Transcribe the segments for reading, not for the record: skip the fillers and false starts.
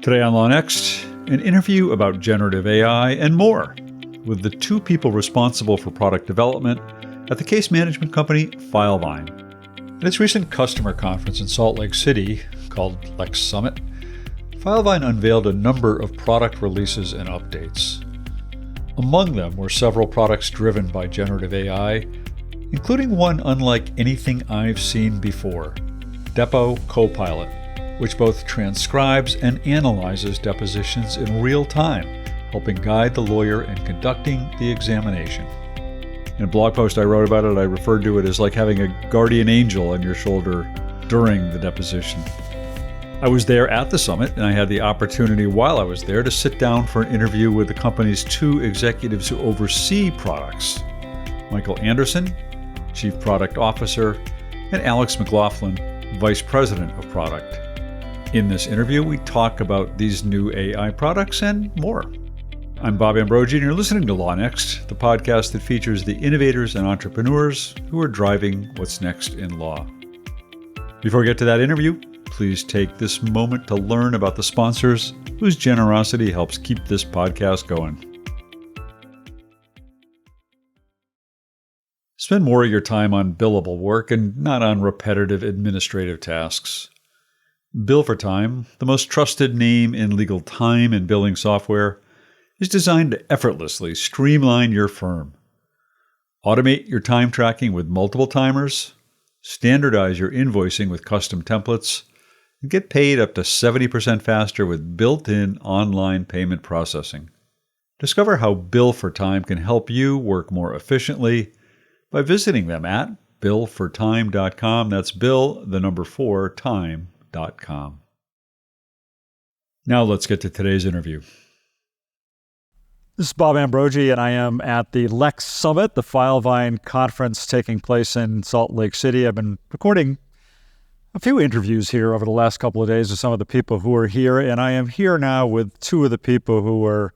Today on LawNext, an interview about generative AI and more with the two people responsible for product development at the case management company Filevine. At its recent customer conference in Salt Lake City, called Lex Summit, Filevine unveiled a number of product releases and updates. Among them were several products driven by generative AI, including one unlike anything I've seen before, Depo Copilot, which both transcribes and analyzes depositions in real time, helping guide the lawyer in conducting the examination. In a blog post I wrote about it, I referred to it as like having a guardian angel on your shoulder during the deposition. I was there at the summit, and I had the opportunity while I was there to sit down for an interview with the company's two executives who oversee products, Michael Anderson, Chief Product Officer, and Alex McLaughlin, Vice President of Product. In this interview, we talk about these new AI products and more. I'm Bob Ambrogi, and you're listening to LawNext, the podcast that features the innovators and entrepreneurs who are driving what's next in law. Before we get to that interview, please take this moment to learn about the sponsors whose generosity helps keep this podcast going. Spend more of your time on billable work and not on repetitive administrative tasks. Bill for Time, the most trusted name in legal time and billing software, is designed to effortlessly streamline your firm. Automate your time tracking with multiple timers, standardize your invoicing with custom templates, and get paid up to 70% faster with built-in online payment processing. Discover how Bill for Time can help you work more efficiently by visiting them at billfortime.com. That's Bill, the number 4, time.com. Now let's get to today's interview. This is Bob Ambrogi, and I am at the Lex Summit, the Filevine conference taking place in Salt Lake City. I've been recording a few interviews here over the last couple of days with some of the people who are here, and I am here now with two of the people who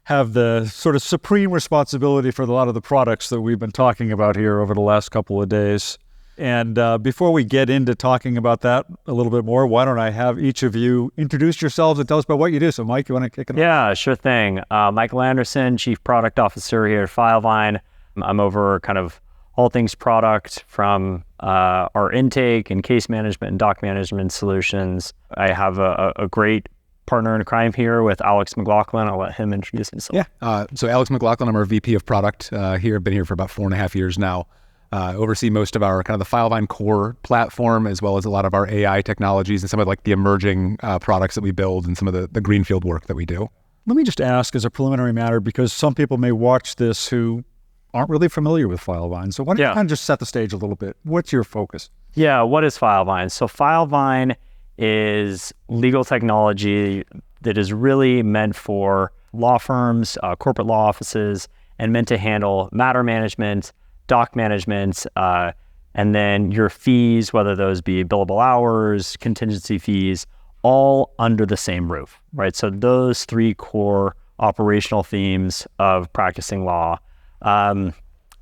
have the sort of supreme responsibility for a lot of the products that we've been talking about here over the last couple of days. And before we get into talking about that a little bit more, why don't I have each of you introduce yourselves and tell us about what you do. So, Mike, you want to kick it off? Yeah, sure thing. Michael Anderson, Chief Product Officer here at Filevine. I'm over kind of all things product from our intake and case management and doc management solutions. I have a great partner in crime here with Alex McLaughlin. I'll let him introduce himself. Yeah, so Alex McLaughlin, I'm our VP of Product here. I've been here for about 4.5 years now. Oversee most of our kind of the Filevine core platform, as well as a lot of our AI technologies and some of like the emerging products that we build and some of the greenfield work that we do. Let me just ask as a preliminary matter, because some people may watch this who aren't really familiar with Filevine. So why don't you kind of just set the stage a little bit? What's your focus? Yeah, what is Filevine? So Filevine is legal technology that is really meant for law firms, corporate law offices, and meant to handle matter management, doc management, and then your fees, whether those be billable hours, contingency fees, all under the same roof, right? So those three core operational themes of practicing law.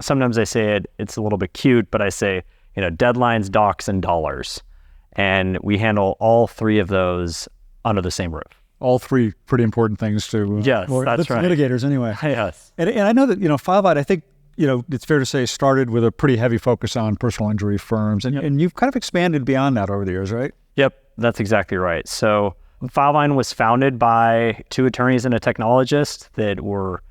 Sometimes I say it's a little bit cute, but I say, deadlines, docs, and dollars. And we handle all three of those under the same roof. All three pretty important things to yes, that's right. Litigators anyway. Yes. And I know that, Filevine, I think, it's fair to say, started with a pretty heavy focus on personal injury firms. And you've kind of expanded beyond that over the years, right? Yep, that's exactly right. So Filevine was founded by two attorneys and a technologist that were,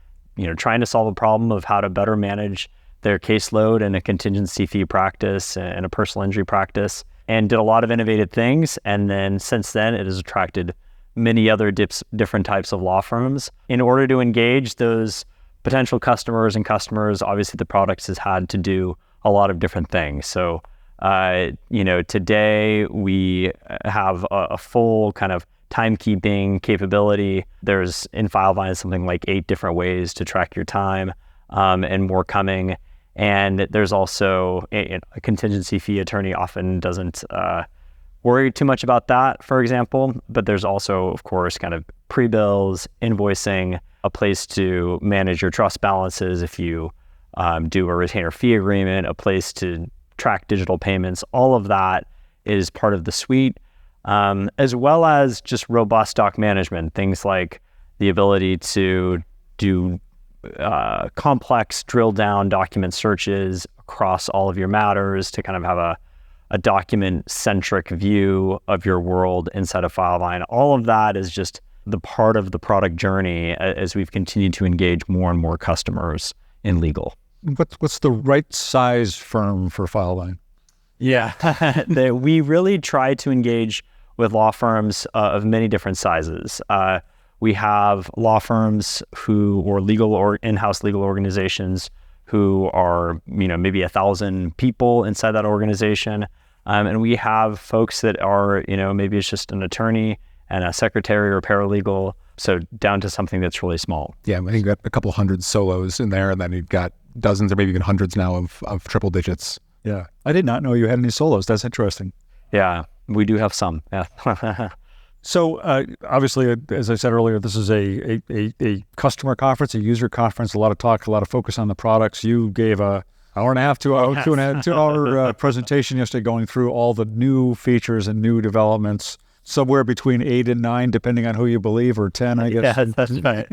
trying to solve a problem of how to better manage their caseload in a contingency fee practice and a personal injury practice, and did a lot of innovative things. And then since then, it has attracted many other different types of law firms. In order to engage those potential customers, obviously the products has had to do a lot of different things. So, today we have a full kind of timekeeping capability. There's in Filevine something like 8 different ways to track your time, and more coming. And there's also a contingency fee attorney often doesn't worry too much about that, for example, but there's also, of course, kind of pre-bills, invoicing, a place to manage your trust balances if you do a retainer fee agreement, a place to track digital payments. All of that is part of the suite. as well as just robust doc management, things like the ability to do complex drill down document searches across all of your matters to kind of have a document-centric view of your world inside of Filevine. All of that is just the part of the product journey as we've continued to engage more and more customers in legal. What's the right size firm for Filevine? Yeah, we really try to engage with law firms of many different sizes. We have law firms or legal or in-house legal organizations who are, maybe 1,000 people inside that organization. And we have folks that are, maybe it's just an attorney and a secretary or paralegal. So down to something that's really small. Yeah, I think you've got a couple hundred solos in there, and then you've got dozens or maybe even hundreds now of triple digits. Yeah. I did not know you had any solos. That's interesting. Yeah, we do have some. Yeah. So obviously, as I said earlier, this is a customer conference, a user conference, a lot of talk, a lot of focus on the products. You gave a hour and a half, 2 hour presentation yesterday going through all the new features and new developments, somewhere between 8 and 9, depending on who you believe, or 10, I guess. Yeah, that's right.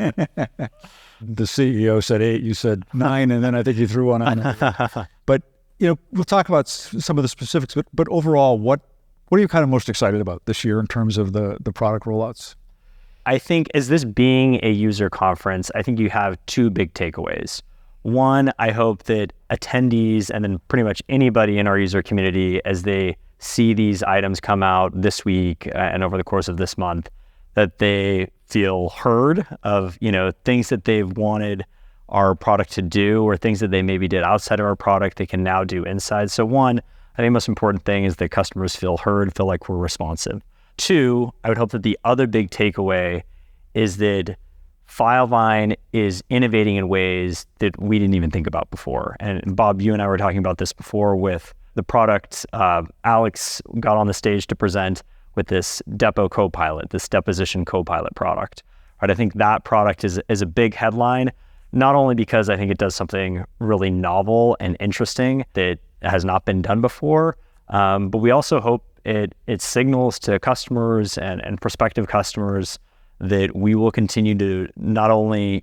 The CEO said 8, you said 9, and then I think you threw one on. But, we'll talk about some of the specifics, but overall, what are you kind of most excited about this year in terms of the product rollouts? I think as this being a user conference, I think you have 2 big takeaways. One, I hope that attendees and then pretty much anybody in our user community, as they see these items come out this week and over the course of this month, that they feel heard of, things that they've wanted our product to do or things that they maybe did outside of our product they can now do inside. So one, I think the most important thing is that customers feel heard, feel like we're responsive. 2, I would hope that the other big takeaway is that Filevine is innovating in ways that we didn't even think about before. And Bob, you and I were talking about this before with the product. Alex got on the stage to present with this Depo Copilot, this deposition Copilot product. Right? I think that product is a big headline, not only because I think it does something really novel and interesting that has not been done before, but we also hope it signals to customers and prospective customers that we will continue to not only,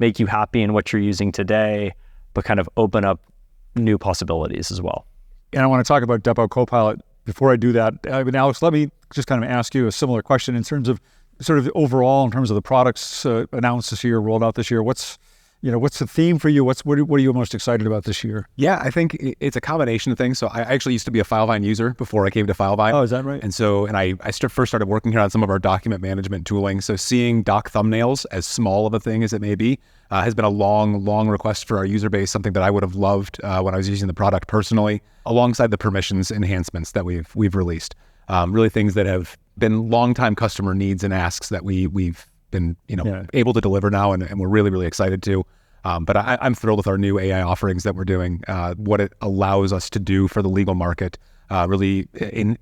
make you happy in what you're using today, but kind of open up new possibilities as well. And I want to talk about Depo Copilot. Before I do that, Alex, let me just kind of ask you a similar question in terms of sort of overall, in terms of the products announced this year, rolled out this year. What's the theme for you? What are you most excited about this year? Yeah, I think it's a combination of things. So I actually used to be a Filevine user before I came to Filevine. Oh, is that right? And so, I first started working here on some of our document management tooling. So seeing doc thumbnails, as small of a thing as it may be, has been a long request for our user base, something that I would have loved when I was using the product personally, alongside the permissions enhancements that we've released. Really things that have been longtime customer needs and asks that we've been able to deliver now, and we're really excited to. But I'm thrilled with our new AI offerings that we're doing, what it allows us to do for the legal market, really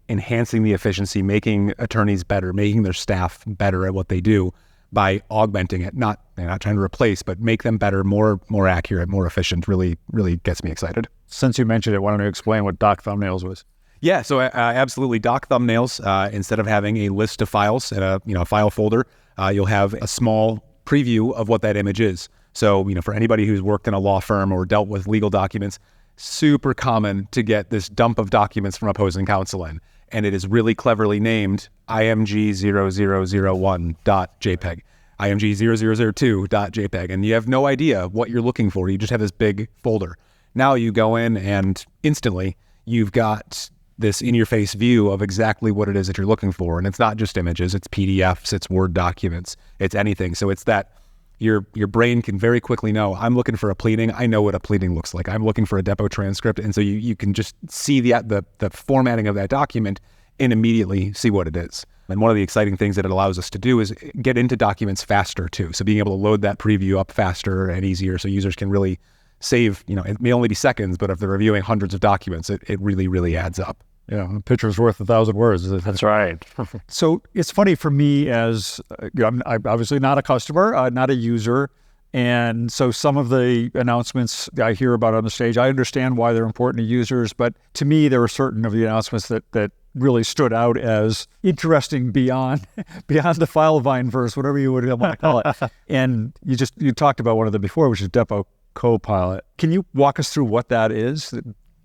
enhancing the efficiency, making attorneys better, making their staff better at what they do by augmenting it, not trying to replace, but make them better, more accurate, more efficient. Really gets me excited. Since you mentioned it, why don't you explain what doc thumbnails was? Yeah, so absolutely. Doc thumbnails, instead of having a list of files in a file folder, you'll have a small preview of what that image is. So, for anybody who's worked in a law firm or dealt with legal documents, super common to get this dump of documents from opposing counsel in. And it is really cleverly named img0001.jpg, img0002.jpg. And you have no idea what you're looking for. You just have this big folder. Now you go in and instantly you've got this in-your-face view of exactly what it is that you're looking for. And it's not just images, it's PDFs, it's Word documents, it's anything. So it's that your brain can very quickly know, I'm looking for a pleading. I know what a pleading looks like. I'm looking for a depo transcript. And so you can just see the formatting of that document and immediately see what it is. And one of the exciting things that it allows us to do is get into documents faster too. So being able to load that preview up faster and easier so users can really save, it may only be seconds, but if they're reviewing hundreds of documents, it really adds up. Yeah, a picture's worth 1,000 words. That's right. So it's funny for me as, I'm obviously not a customer, not a user. And so some of the announcements I hear about on the stage, I understand why they're important to users. But to me, there are certain of the announcements that really stood out as interesting beyond the Filevine verse, whatever you would want to call it. And you talked about one of them before, which is Depot Copilot. Can you walk us through what that is?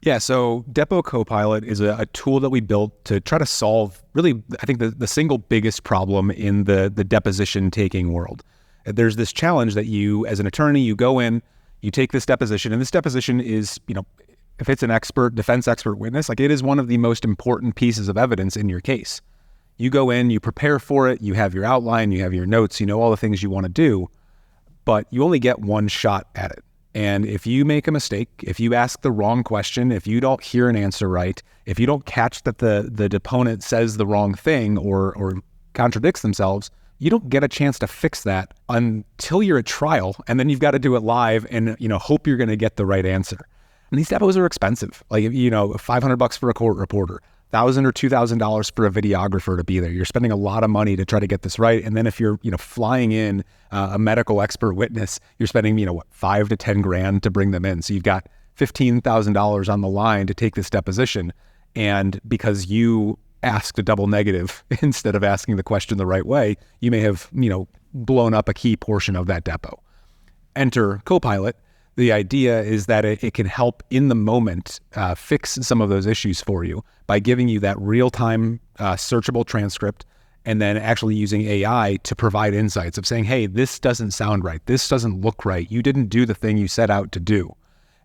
Yeah, so Depot Copilot is a tool that we built to try to solve really, I think, the single biggest problem in the deposition taking world. There's this challenge that you, as an attorney, you go in, you take this deposition, and this deposition is, if it's an defense expert witness, like it is one of the most important pieces of evidence in your case. You go in, you prepare for it, you have your outline, you have your notes, you know all the things you want to do, but you only get one shot at it. And if you make a mistake, if you ask the wrong question, if you don't hear an answer right, if you don't catch that the deponent says the wrong thing or contradicts themselves, you don't get a chance to fix that until you're at trial. And then you've got to do it live and, hope you're going to get the right answer. And these depos are expensive. Like, $500 for a court reporter, $1,000 or $2,000 for a videographer to be there. You're spending a lot of money to try to get this right. And then if you're, flying in a medical expert witness, you're spending, $5 to $10 grand to bring them in. So you've got $15,000 on the line to take this deposition. And because you asked a double negative instead of asking the question the right way, you may have, blown up a key portion of that depo. Enter Copilot. The idea is that it can help in the moment fix some of those issues for you by giving you that real-time searchable transcript and then actually using AI to provide insights of saying, hey, this doesn't sound right. This doesn't look right. You didn't do the thing you set out to do.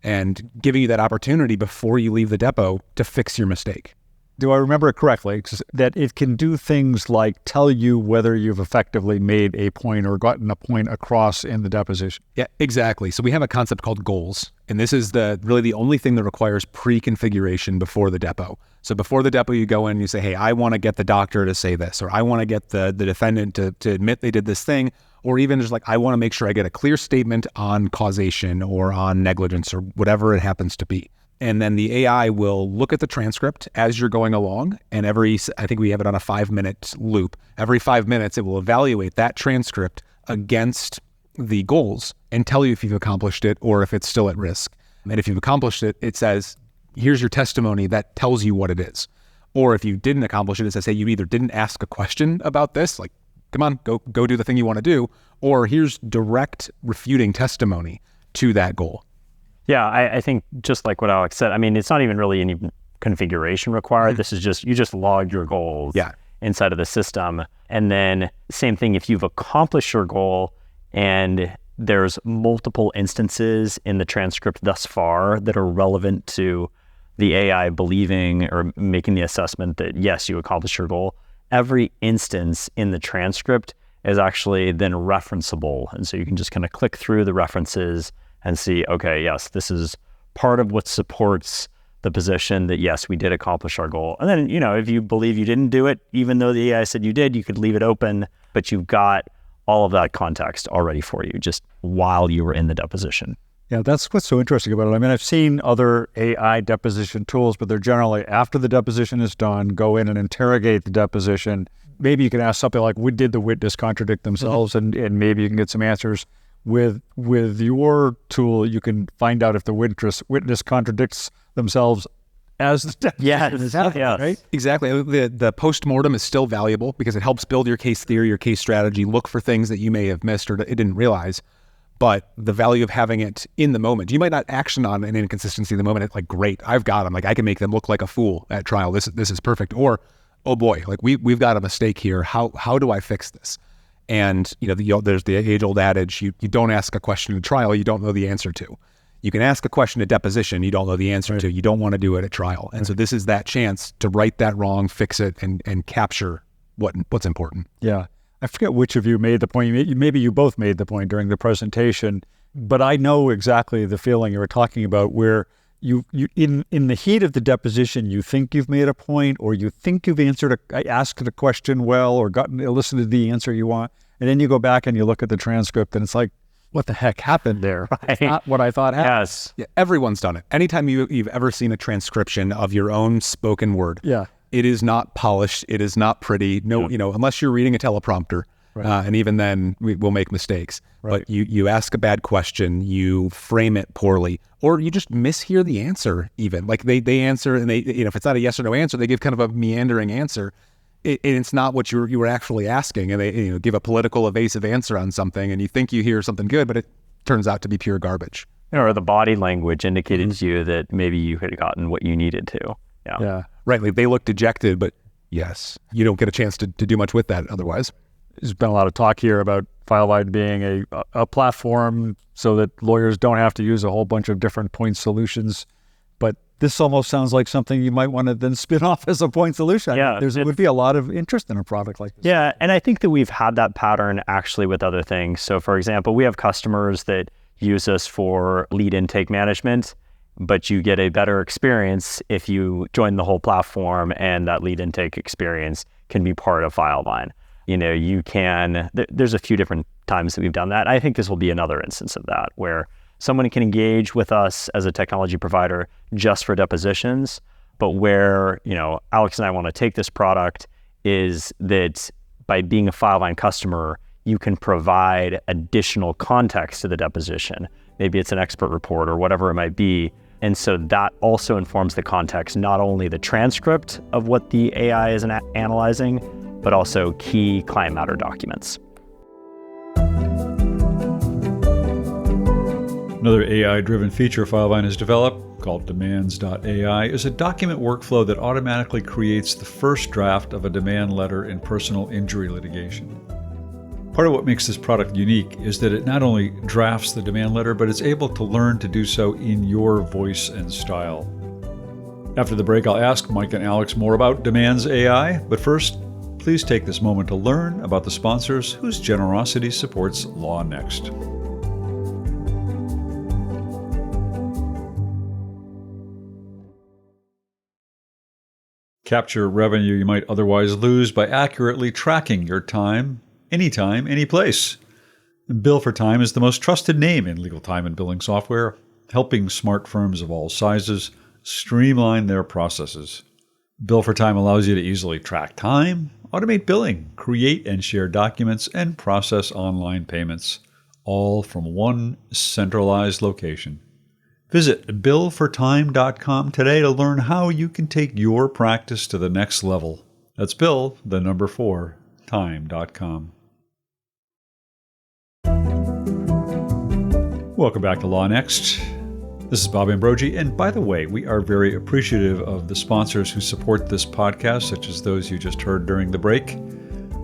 And giving you that opportunity before you leave the depot to fix your mistake. Do I remember it correctly that it can do things like tell you whether you've effectively made a point or gotten a point across in the deposition? Yeah, exactly. So we have a concept called goals, and this is really the only thing that requires pre-configuration before the depot. So before the depot, you go in and you say, hey, I want to get the doctor to say this, or I want to get the defendant to admit they did this thing, or even just like, I want to make sure I get a clear statement on causation or on negligence or whatever it happens to be. And then the AI will look at the transcript as you're going along. And I think we have it on a 5-minute loop. Every 5 minutes, it will evaluate that transcript against the goals and tell you if you've accomplished it or if it's still at risk. And if you've accomplished it, it says, here's your testimony that tells you what it is. Or if you didn't accomplish it, it says, hey, you either didn't ask a question about this, like, come on, go do the thing you want to do, or here's direct refuting testimony to that goal. Yeah, I think just like what Alex said, I mean, it's not even really any configuration required. This is just, you just log your goals inside of the system. And then same thing, if you've accomplished your goal and there's multiple instances in the transcript thus far that are relevant to the AI believing or making the assessment that, yes, you accomplished your goal, every instance in the transcript is actually then referenceable. And so you can just kind of click through the references and see, okay, yes, this is part of what supports the position that, yes, we did accomplish our goal. And then, if you believe you didn't do it, even though the AI said you did, you could leave it open, but you've got all of that context already for you just while you were in the deposition. Yeah, that's what's so interesting about it. I mean, I've seen other AI deposition tools, but they're generally, after the deposition is done, go in and interrogate the deposition. Maybe you can ask something like, did the witness contradict themselves? And maybe you can get some answers. With your tool, you can find out if the witness contradicts themselves as the deposition is happening, right? Exactly. The post-mortem is still valuable because it helps build your case theory, your case strategy, look for things that you may have missed or it didn't realize. But the value of having it in the moment, you might not action on an inconsistency in the moment. It's like, great, I've got them. Like, I can make them look like a fool at trial. This is perfect. Or, oh boy, like we've got a mistake here. How do I fix this? And there's the age-old adage: you don't ask a question at trial you don't know the answer to. You can ask a question at deposition you don't know the answer to. You don't want to do it at trial. And so this is that chance to right that wrong, fix it, and capture what's important. Yeah, I forget which of you made the point. Maybe you both made the point during the presentation, but I know exactly the feeling you were talking about, where you in the heat of the deposition, you think you've made a point, or you think you've asked a question well, or elicited the answer you want, and then you go back and you look at the transcript, and it's like, what the heck happened there? Right. It's not what I thought happened. Yes. Yeah, everyone's done it. Anytime you've ever seen a transcription of your own spoken word, it is not polished. It is not pretty. No, unless you're reading a teleprompter, And even then, we'll make mistakes. Right. But you ask a bad question, you frame it poorly, or you just mishear the answer even. Like they answer, and if it's not a yes or no answer, they give kind of a meandering answer. And it's not what you were actually asking. And they give a political evasive answer on something, and you think you hear something good, but it turns out to be pure garbage. Or the body language indicated to you that maybe you had gotten what you needed to. Yeah. Right. Like they look dejected, but yes, you don't get a chance to do much with that otherwise. There's been a lot of talk here about Filevine being a platform so that lawyers don't have to use a whole bunch of different point solutions. But this almost sounds like something you might want to then spin off as a point solution. Yeah, There would be a lot of interest in a product like this. Yeah, and I think that we've had that pattern actually with other things. So for example, we have customers that use us for lead intake management, but you get a better experience if you join the whole platform, and that lead intake experience can be part of Filevine. There's a few different times that we've done that. I think this will be another instance of that, where someone can engage with us as a technology provider just for depositions, but where, Alex and I want to take this product is that by being a Filevine customer, you can provide additional context to the deposition. Maybe it's an expert report or whatever it might be. And so that also informs the context, not only the transcript of what the AI is analyzing, but also key client matter documents. Another AI-driven feature Filevine has developed, called Demands.ai, is a document workflow that automatically creates the first draft of a demand letter in personal injury litigation. Part of what makes this product unique is that it not only drafts the demand letter, but it's able to learn to do so in your voice and style. After the break, I'll ask Mike and Alex more about Demands.ai, but first, please take this moment to learn about the sponsors whose generosity supports LawNext. Capture revenue you might otherwise lose by accurately tracking your time, anytime, anyplace. Bill for Time is the most trusted name in legal time and billing software, helping smart firms of all sizes streamline their processes. Bill for Time allows you to easily track time, automate billing, create and share documents, and process online payments, all from one centralized location. Visit billfortime.com today to learn how you can take your practice to the next level. That's Bill, the number 4, time.com. Welcome back to LawNext. This is Bob Ambrogi, and by the way, we are very appreciative of the sponsors who support this podcast, such as those you just heard during the break.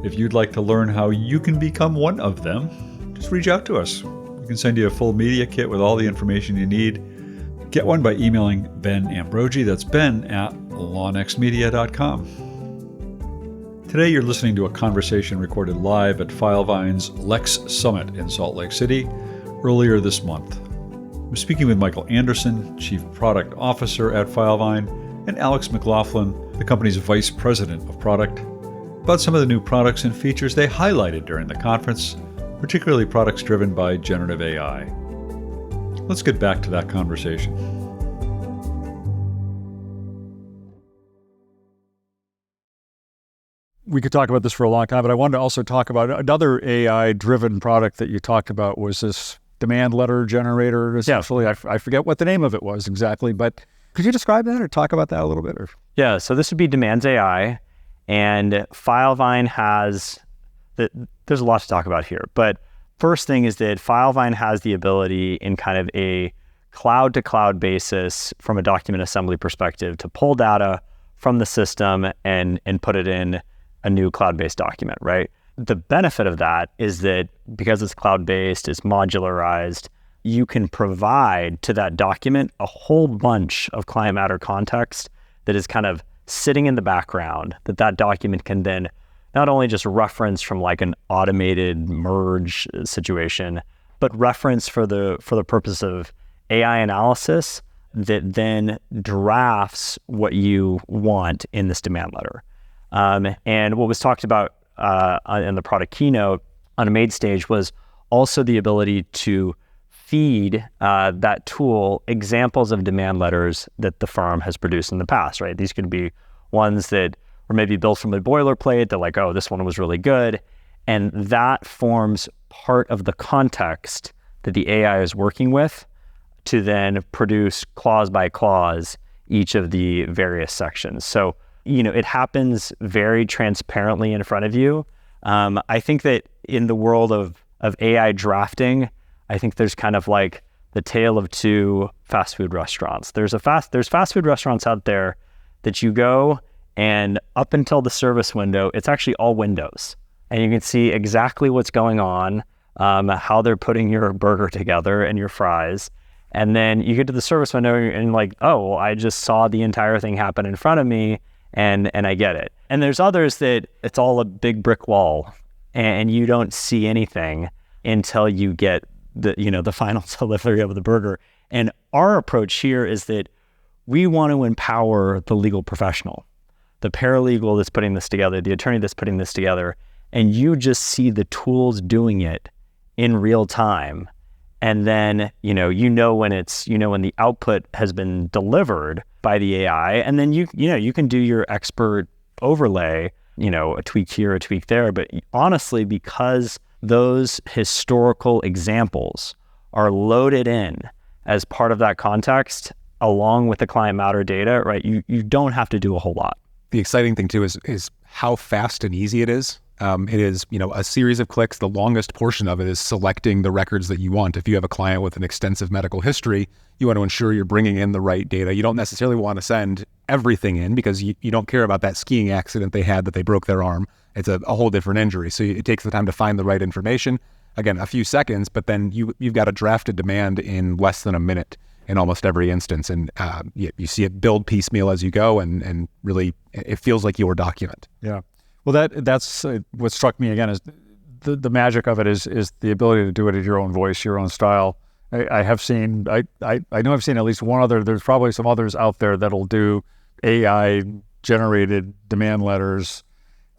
If you'd like to learn how you can become one of them, just reach out to us. We can send you a full media kit with all the information you need. Get one by emailing Ben Ambrogi, that's Ben at lawnextmedia.com. Today you're listening to a conversation recorded live at Filevine's Lex Summit in Salt Lake City earlier this month. I'm speaking with Michael Anderson, Chief Product Officer at Filevine, and Alex McLaughlin, the company's Vice President of Product, about some of the new products and features they highlighted during the conference, particularly products driven by generative AI. Let's get back to that conversation. We could talk about this for a long time, but I wanted to also talk about another AI-driven product that you talked about was this demand letter generator, essentially. Yeah. I forget what the name of it was exactly, but could you describe that or talk about that a little bit? Yeah, so this would be Demands.ai, and Filevine has, there's a lot to talk about here, but first thing is that Filevine has the ability in kind of a cloud-to-cloud basis from a document assembly perspective to pull data from the system and put it in a new cloud-based document, right? The benefit of that is that because it's cloud-based, it's modularized, you can provide to that document a whole bunch of client matter context that is kind of sitting in the background that document can then not only just reference from like an automated merge situation, but reference for the purpose of AI analysis that then drafts what you want in this demand letter. And what was talked about in the product keynote on a main stage was also the ability to feed that tool examples of demand letters that the firm has produced in the past, right? These could be ones that were maybe built from a boilerplate. They're like, oh, this one was really good. And that forms part of the context that the AI is working with to then produce clause by clause each of the various sections. So, it happens very transparently in front of you. I think that in the world of AI drafting, I think there's kind of like the tale of two fast food restaurants. There's fast food restaurants out there that you go, and up until the service window, it's actually all windows. And you can see exactly what's going on, how they're putting your burger together and your fries. And then you get to the service window and like, oh, well, I just saw the entire thing happen in front of me, and I get it. And there's others that it's all a big brick wall and you don't see anything until you get the final delivery of the burger. And our approach here is that we want to empower the legal professional, the paralegal that's putting this together, the attorney that's putting this together, and you just see the tools doing it in real time. And then, when when the output has been delivered by the AI, and then you can do your expert overlay, a tweak here, a tweak there. But honestly, because those historical examples are loaded in as part of that context, along with the client matter data, right? You don't have to do a whole lot. The exciting thing too is how fast and easy it is. It is, a series of clicks. The longest portion of it is selecting the records that you want. If you have a client with an extensive medical history, you want to ensure you're bringing in the right data. You don't necessarily want to send everything in because you don't care about that skiing accident they had that they broke their arm. It's a whole different injury. So it takes the time to find the right information. Again, a few seconds, but then you've got a drafted demand in less than a minute in almost every instance. And you see it build piecemeal as you go, and really it feels like your document. Yeah. Well, that's what struck me again is the magic of it is the ability to do it at your own voice, your own style. I know I've seen at least one other. There's probably some others out there that'll do AI generated demand letters.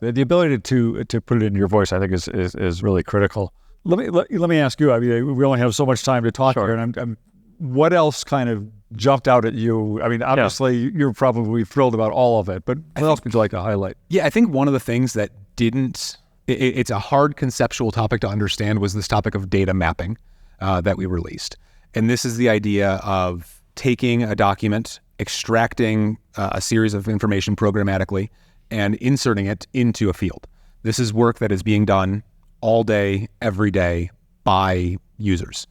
The ability to put it in your voice, I think, is really critical. Let me ask you. I mean, we only have so much time to talk here, and what else kind of jumped out at you? I mean, obviously, you're probably thrilled about all of it, but what else would you like to highlight? Yeah, I think one of the things that it's a hard conceptual topic to understand was this topic of data mapping that we released. And this is the idea of taking a document, extracting a series of information programmatically, and inserting it into a field. This is work that is being done all day, every day by users.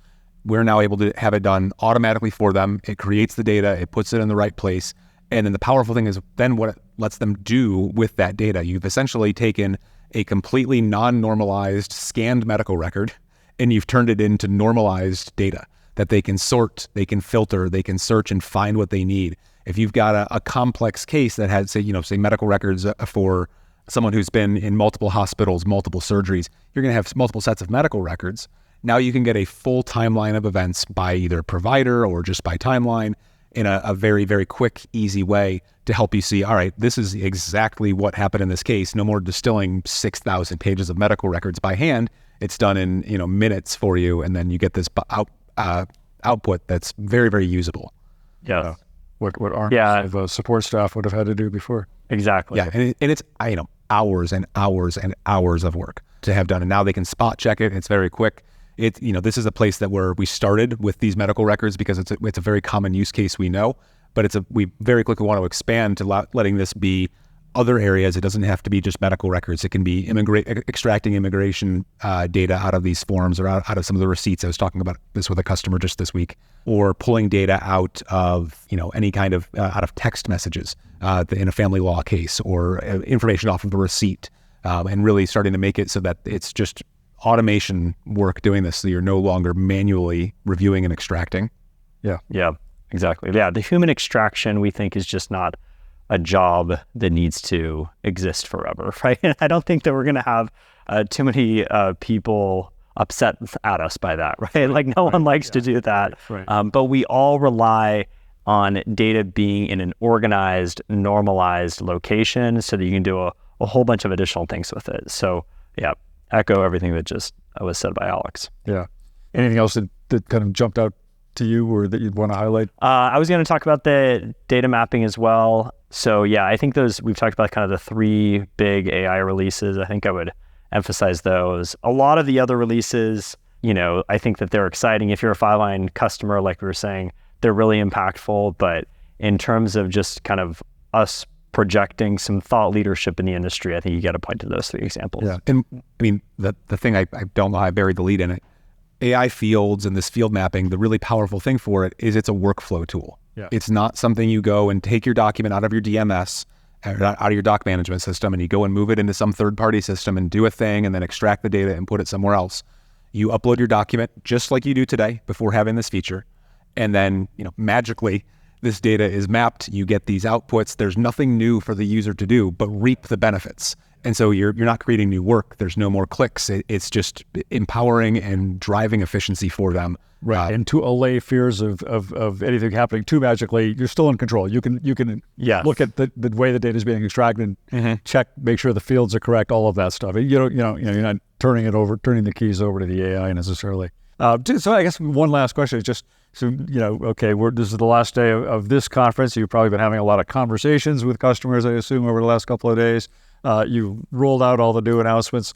We're now able to have it done automatically for them. It creates the data, it puts it in the right place. And then the powerful thing is then what it lets them do with that data. You've essentially taken a completely non-normalized scanned medical record and you've turned it into normalized data that they can sort, they can filter, they can search and find what they need. If you've got a complex case that has, say medical records for someone who's been in multiple hospitals, multiple surgeries, you're going to have multiple sets of medical records. Now you can get a full timeline of events by either provider or just by timeline in a very, very quick, easy way to help you see, all right, this is exactly what happened in this case. No more distilling 6,000 pages of medical records by hand. It's done in minutes for you, and then you get this output that's very, very usable. Yeah. What arms of support staff would have had to do before. Exactly. Yeah, and it's hours and hours and hours of work to have done, and now they can spot check it. It's very quick. This is a place where we started with these medical records because it's a very common use case we know, but we very quickly want to expand to letting this be other areas. It doesn't have to be just medical records. It can be extracting immigration data out of these forms or out of some of the receipts. I was talking about this with a customer just this week, or pulling data out of any kind of out of text messages in a family law case, or information off of a receipt, and really starting to make it so that it's just automation work doing this, so you're no longer manually reviewing and extracting. Yeah, exactly. Yeah, the human extraction, we think, is just not a job that needs to exist forever, right? I don't think that we're going to have too many people upset at us by that, right? Like no one likes to do that. Right. But we all rely on data being in an organized, normalized location so that you can do a whole bunch of additional things with it. So yeah, echo everything that just was said by Alex. Yeah. Anything else that kind of jumped out to you or that you'd want to highlight? I was going to talk about the data mapping as well. So yeah, I think we've talked about kind of the three big AI releases. I think I would emphasize those. A lot of the other releases, I think that they're exciting. If you're a Filevine customer, like we were saying, they're really impactful. But in terms of just kind of us projecting some thought leadership in the industry, I think you got to point to those 3 examples. Yeah. And I mean, the thing I don't know how I buried the lead in it, AI fields and this field mapping, the really powerful thing for it is it's a workflow tool. Yeah. It's not something you go and take your document out of your DMS, out of your doc management system, and you go and move it into some third-party system and do a thing and then extract the data and put it somewhere else. You upload your document just like you do today before having this feature. And then, magically, this data is mapped. You get these outputs. There's nothing new for the user to do but reap the benefits. And so you're not creating new work. There's no more clicks. It's just empowering and driving efficiency for them. Right. And to allay fears of anything happening too magically, you're still in control. You can look at the way the data is being extracted, check, make sure the fields are correct, all of that stuff. You're not turning the keys over to the AI necessarily. So I guess one last question is just, this is the last day of this conference. You've probably been having a lot of conversations with customers, I assume, over the last couple of days. You rolled out all the new announcements.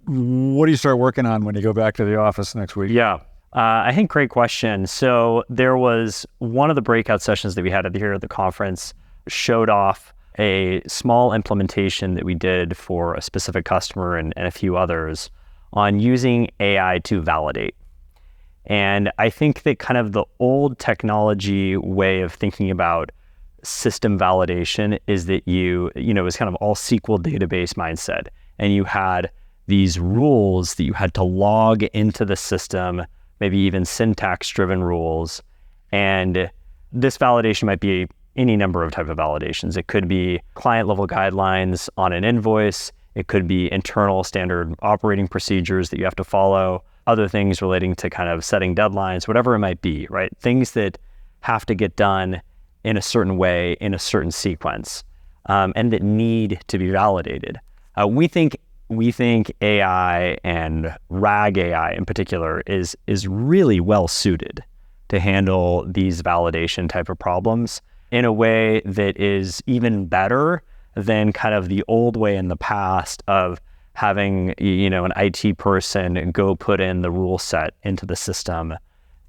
What do you start working on when you go back to the office next week? Yeah, I think great question. So there was one of the breakout sessions that we had here at the conference showed off a small implementation that we did for a specific customer and a few others on using AI to validate. And I think that kind of the old technology way of thinking about system validation is that it was kind of all SQL database mindset. And you had these rules that you had to log into the system, maybe even syntax-driven rules. And this validation might be any number of type of validations. It could be client-level guidelines on an invoice. It could be internal standard operating procedures that you have to follow, other things relating to kind of setting deadlines, whatever it might be, right? Things that have to get done in a certain way, in a certain sequence, and that need to be validated. We think AI and RAG AI in particular is really well suited to handle these validation type of problems in a way that is even better than kind of the old way in the past of having an IT person go put in the rule set into the system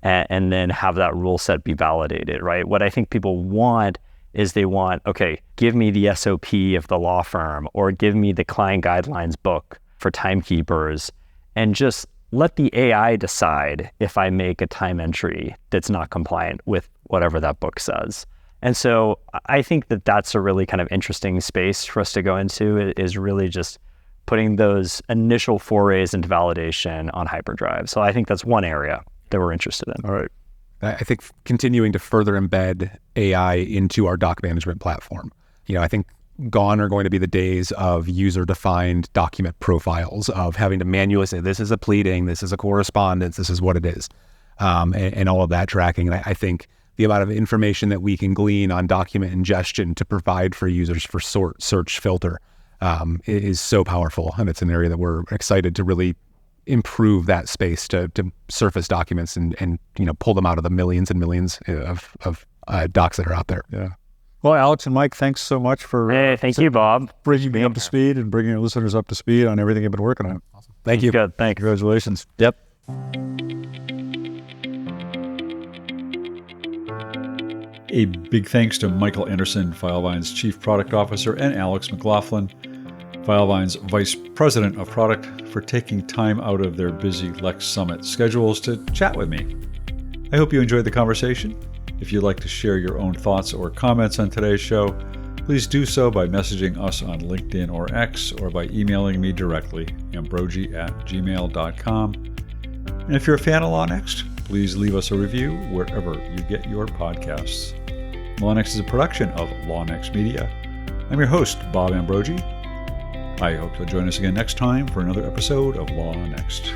and then have that rule set be validated, right? What I think people want is okay, give me the SOP of the law firm or give me the client guidelines book for timekeepers and just let the AI decide if I make a time entry that's not compliant with whatever that book says. And so I think that that's a really kind of interesting space for us to go into, is really just putting those initial forays into validation on Hyperdrive. So I think that's one area that we're interested in. All right. I think continuing to further embed AI into our doc management platform. I think gone are going to be the days of user-defined document profiles, of having to manually say, this is a pleading, this is a correspondence, this is what it is, and all of that tracking. And I think the amount of information that we can glean on document ingestion to provide for users for sort, search, filter is so powerful. And it's an area that we're excited to really improve that space to surface documents and pull them out of the millions and millions of docs that are out there. Yeah. Well, Alex and Mike, thanks so much for thank you, Bob, bringing me up to speed and bringing your listeners up to speed on everything you've been working on. Awesome. Thank you. Good. Thanks. Congratulations. Yep. A big thanks to Michael Anderson, Filevine's Chief Product Officer, and Alex McLaughlin, Filevine's Vice President of Product, for taking time out of their busy Lex Summit schedules to chat with me. I hope you enjoyed the conversation. If you'd like to share your own thoughts or comments on today's show, please do so by messaging us on LinkedIn or X, or by emailing me directly, ambrogi@gmail.com. And if you're a fan of LawNext, please leave us a review wherever you get your podcasts. LawNext is a production of LawNext Media. I'm your host, Bob Ambrogi. I hope you'll join us again next time for another episode of LawNext.